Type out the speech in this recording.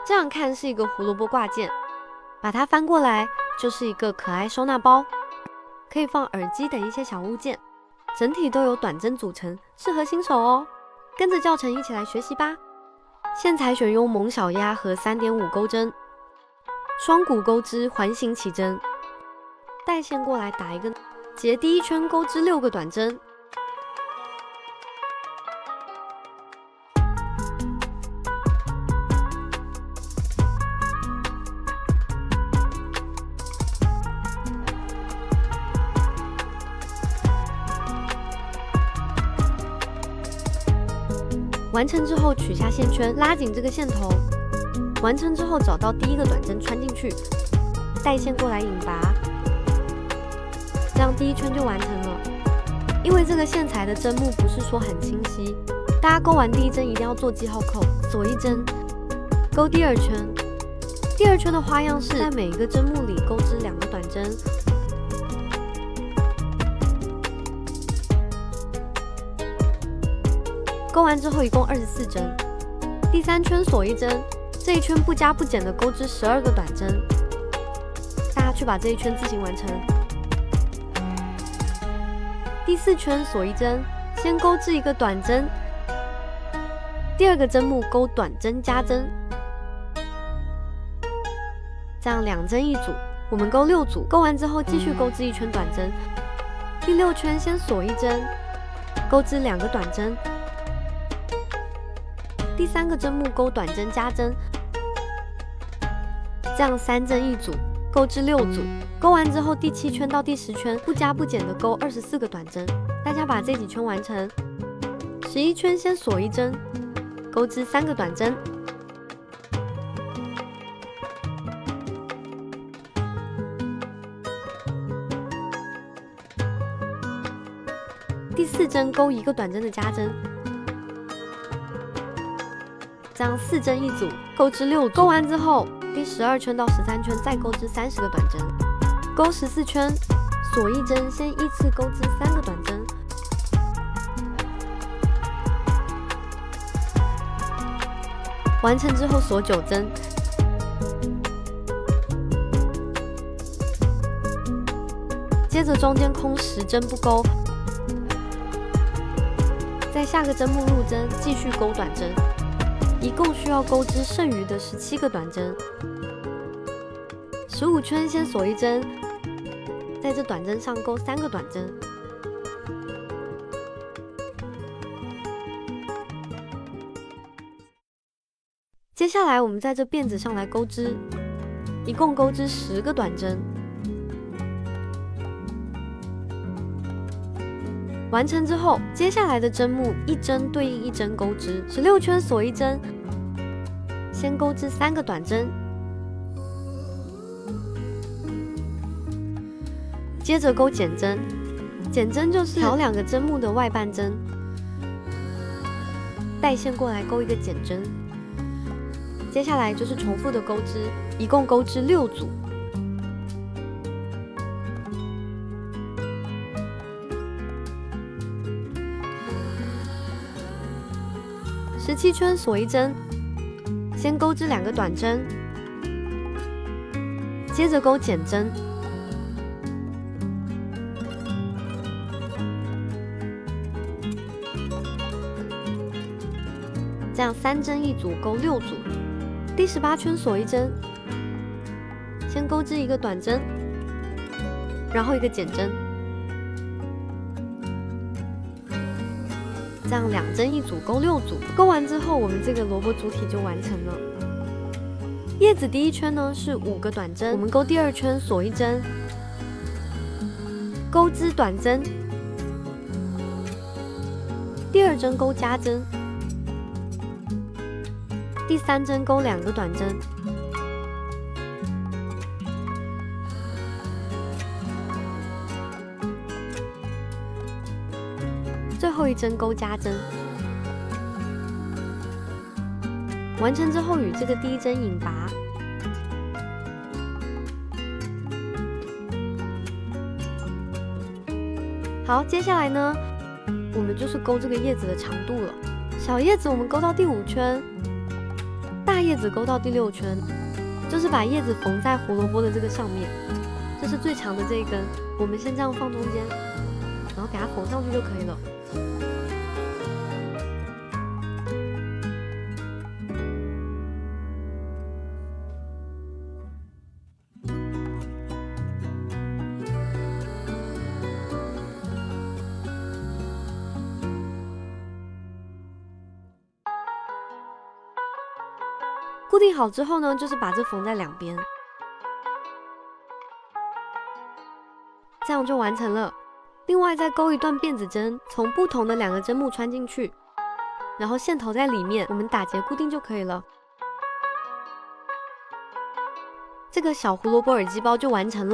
这样看是一个胡萝卜挂件，把它翻过来就是一个可爱收纳包，可以放耳机等一些小物件，整体都由短针组成，适合新手哦。跟着教程一起来学习吧。线材选用猛小鸭和 3.5 钩针，双股钩织环形起针，带线过来打一个结，第一圈钩织6个短针。完成之后取下线圈，拉紧这个线头。完成之后找到第一个短针穿进去，带线过来引拔，这样第一圈就完成了。因为这个线材的针目不是说很清晰，大家钩完第一针一定要做记号扣，锁一针，钩第二圈。第二圈的花样是在每一个针目里钩织2个短针。钩完之后一共24针，第3圈锁一针，这一圈不加不减的钩织12个短针。大家去把这一圈自行完成。第4圈锁一针，先钩织一个短针，第2个针目钩短针加针，这样2针一组，我们钩6组。钩完之后继续钩织一圈短针，第6圈先锁一针，钩织2个短针。第3个针目钩短针加针，这样3针一组，钩织6组。钩完之后，第7圈到第10圈不加不减的钩24个短针。大家把这几圈完成。11圈先锁一针，钩织3个短针。第4针钩1个短针的加针。这样4针一组，钩织6组。钩完之后，第12圈到13圈再钩织30个短针，钩14圈，锁一针，先依次钩织3个短针。完成之后锁9针，接着中间空10针不钩，在下个针目入针，继续钩短针。一共需要钩织剩余的17个短针。15圈先锁一针，在这短针上钩3个短针。接下来我们在这辫子上来钩织，一共钩织10个短针。完成之后，接下来的针目一针对应一针钩织，16圈锁一针，先钩织3个短针，接着钩减针，减针就是调2个针目的外半针，带线过来钩一个减针。接下来就是重复的钩织，一共钩织6组。17圈锁一针，先钩织2个短针，接着钩减针，这样3针一组，钩6组。第18圈锁一针，先钩织1个短针，然后1个减针。这样2针一组，钩6组。钩完之后，我们这个萝卜主体就完成了。叶子第一圈呢是5个短针，我们钩第2圈锁一针，钩织短针，第2针钩加针，第3针钩2个短针，最后一针钩加针。完成之后与这个第一针引拔，好，接下来呢，我们就是钩这个叶子的长度了。小叶子我们钩到第5圈，大叶子勾到第6圈，就是把叶子缝在胡萝卜的这个上面，这是最长的这一根，我们先这样放中间，然后给它缝上去就可以了。固定好之后呢，就是把这缝在两边，这样就完成了。另外再钩一段辫子针，从不同的2个针目穿进去，然后线头在里面，我们打结固定就可以了。这个小胡萝卜耳机包就完成了。